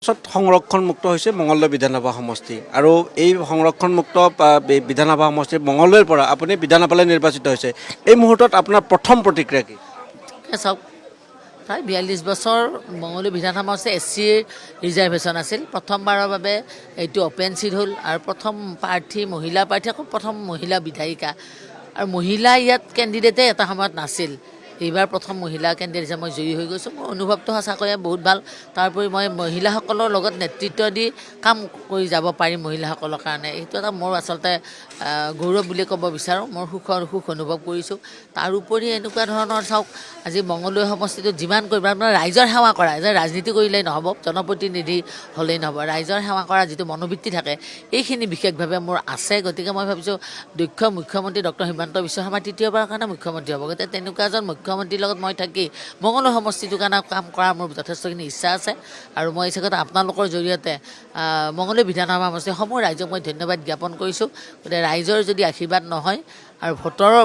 সংৰক্ষণমুক্ত হৈছে মঙলদৈ বিধানসভা সমষ্টি আৰু এই সংৰক্ষণমুক্ত বিধানসভা সমষ্টিৰ মঙলদৈৰ পৰা আপুনি বিধানসভালৈ নিৰ্বাচিত হৈছে এই মুহূৰ্তত আপোনাৰ প্ৰথম প্ৰতিক্ৰিয়া কি চাওক প্ৰায় 42 বছৰ মঙলদৈ বিধানসভা সমষ্টি SC ৰিজাৰ্ভেশ্যন আছিল প্ৰথমবাৰৰ বাবে এইটো অপেন চিট হ'ল আৰু প্ৰথম প্ৰাৰ্থী মহিলা প্ৰাৰ্থী আকৌ প্ৰথম মহিলা বিধায়িকা আৰু মহিলা ইয়াত কেণ্ডিডেটে এটা সময়ত নাছিল এইবাৰ প্ৰথম মহিলা কেণ্ডিডেট হিচাপে মই জয়ী হৈ গৈছোঁ মোৰ অনুভৱটো সঁচাকৈয়ে বহুত ভাল তাৰোপৰি মই মহিলাসকলৰ লগত নেতৃত্ব দি কাম কৰি যাব পাৰিম মহিলাসকলৰ কাৰণে এইটো এটা মোৰ আচলতে গৌৰৱ বুলি ক'ব বিচাৰোঁ মোৰ সুখ অনুভৱ কৰিছোঁ তাৰোপৰি এনেকুৱা ধৰণৰ চাওক আজি মঙলদৈ সমষ্টিটোত যিমান কৰিব আপোনাৰ ৰাইজৰ সেৱা কৰা যে ৰাজনীতি কৰিলেই নহ'ব জনপ্ৰতিনিধি হ'লেই নহ'ব ৰাইজৰ সেৱা কৰা যিটো মনোবৃত্তি থাকে এইখিনি বিশেষভাৱে মোৰ আছে গতিকে মই ভাবিছোঁ দক্ষ মুখ্যমন্ত্ৰী ডক্টৰ হিমন্ত বিশ্ব শৰ্মা তৃতীয়বাৰৰ কাৰণে মুখ্যমন্ত্ৰী হ'ব গতিকে তেনেকুৱা এজন মুখ্যমন্ত্ৰীৰ লগত মই থাকি মঙলদৈ সমষ্টিটোৰ কাৰণে কাম কৰাৰ মোৰ যথেষ্টখিনি ইচ্ছা আছে আৰু মই এই ক্ষেত্ৰত আপোনালোকৰ জৰিয়তে মঙলদৈ বিধানসভা সমষ্টিৰ সমূহ ৰাইজক মই ধন্যবাদ জ্ঞাপন কৰিছোঁ গতিকে ৰাইজৰ যদি আশীৰ্বাদ নহয় আৰু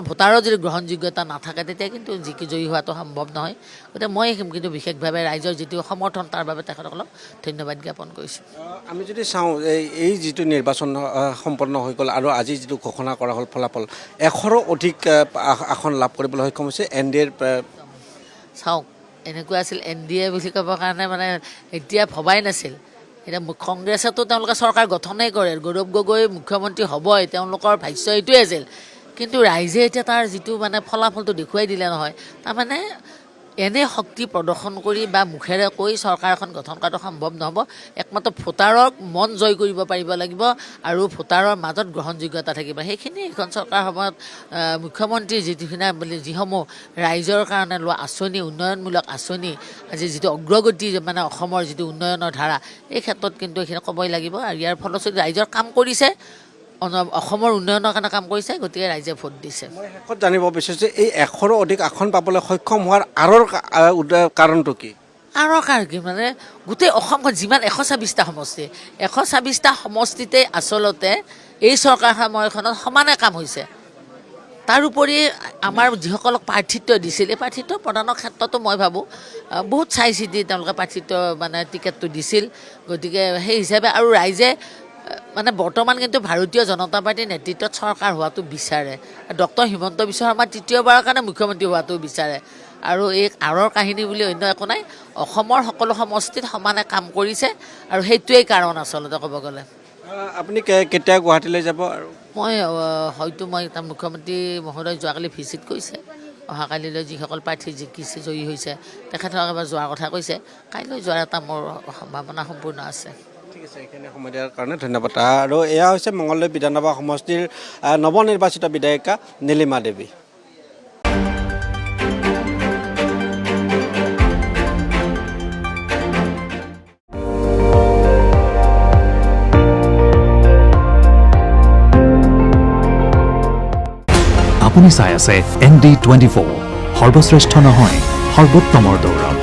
ভোটাৰৰ যদি গ্ৰহণযোগ্যতা নাথাকে তেতিয়া কিন্তু জয়ী হোৱাটো সম্ভৱ নহয় গতিকে মই কিন্তু বিশেষভাৱে ৰাইজৰ যিটো সমৰ্থন তাৰ বাবে তেখেতসকলক ধন্যবাদ জ্ঞাপন কৰিছোঁ আমি যদি চাওঁ এই যিটো নিৰ্বাচন সম্পন্ন হৈ গ'ল আৰু আজি যিটো ঘোষণা কৰা হ'ল ফলাফল 100ৰো অধিক আসন লাভ কৰিবলৈ সক্ষম হৈছে NDAৰ চাওক এনেকুৱা আছিল NDA বুলি ক'বৰ কাৰণে মানে এতিয়া ভবাই নাছিল এতিয়া কংগ্ৰেছেতো তেওঁলোকে চৰকাৰ গঠনেই কৰে গৌৰৱ গগৈ মুখ্যমন্ত্ৰী হ'বই তেওঁলোকৰ ভাষ্য এইটোৱে আছিল কিন্তু ৰাইজে এতিয়া তাৰ যিটো মানে ফলাফলটো দেখুৱাই দিলে নহয় তাৰমানে এনে শক্তি প্ৰদৰ্শন কৰি বা মুখেৰে কৈ চৰকাৰ এখন গঠন কৰাটো সম্ভৱ নহ'ব একমাত্ৰ ভোটাৰক মন জয় কৰিব পাৰিব লাগিব আৰু ভোটাৰৰ মাজত গ্ৰহণযোগ্যতা থাকিব সেইখিনি এখন চৰকাৰ সময়ত মুখ্যমন্ত্ৰী যিসমূহ ৰাইজৰ কাৰণে লোৱা আঁচনি উন্নয়নমূলক আঁচনি আজি যিটো অগ্ৰগতি মানে অসমৰ যিটো উন্নয়নৰ ধাৰা এই ক্ষেত্ৰত কিন্তু এইখিনি ক'বই লাগিব আৰু ইয়াৰ ফলশ্ৰুতি ৰাইজৰ কাম কৰিছে অসমৰ উন্নয়নৰ কাৰণে কাম কৰিছে গতিকে ৰাইজে ভোট দিছে মই শেষত জানিব বিচাৰিছোঁ এই 100ৰো অধিক আসন পাবলৈ সক্ষম হোৱাৰ আঁৰৰ কাৰণটো কি আঁৰৰ কাৰণ কি মানে গোটেই অসমখন যিমান 126টা সমষ্টি 126টা সমষ্টিতে আচলতে এই চৰকাৰ সময়খনত সমানে কাম হৈছে তাৰোপৰি আমাৰ যিসকলক প্ৰাৰ্থিত্ব দিছিল এই প্ৰাৰ্থিত্ব প্ৰদানৰ ক্ষেত্ৰতো মই ভাবোঁ বহুত চাই চিতি তেওঁলোকে প্ৰাৰ্থিত্ব মানে টিকেটটো দিছিল গতিকে সেই হিচাপে আৰু ৰাইজে মানে বৰ্তমান কিন্তু ভাৰতীয় জনতা পাৰ্টীৰ নেতৃত্বত চৰকাৰ হোৱাটো বিচাৰে ডক্টৰ হিমন্ত বিশ্ব শৰ্মা তৃতীয়বাৰৰ কাৰণে মুখ্যমন্ত্ৰী হোৱাটো বিচাৰে আৰু এই আঁৰৰ কাহিনী বুলি অন্য একো নাই অসমৰ সকলো সমষ্টিত সমানে কাম কৰিছে আৰু সেইটোৱেই কাৰণ আচলতে ক'ব গ'লে আপুনি কেতিয়া গুৱাহাটীলৈ যাব আৰু মই তাৰ মুখ্যমন্ত্ৰী মহোদয় যোৱাকালি ভিজিট কৰিছে অহাকালিলৈ যিসকল প্ৰাৰ্থী জিকিছে জয়ী হৈছে তেখেতসকলক এবাৰ যোৱাৰ কথা কৈছে কাইলৈ যোৱাৰ এটা মোৰ সম্ভাৱনা সম্পূৰ্ণ আছে ঠিক আছে এইখিনি সময় দিয়াৰ কাৰণে ধন্যবাদ আৰু এয়া হৈছে মঙলদৈ বিধানসভা সমষ্টিৰ নৱনিৰ্বাচিত বিধায়িকা নীলিমা দেৱী আপুনি চাই আছে ND24 সৰ্বশ্ৰেষ্ঠ নহয় সৰ্বোত্তমৰ দৌৰত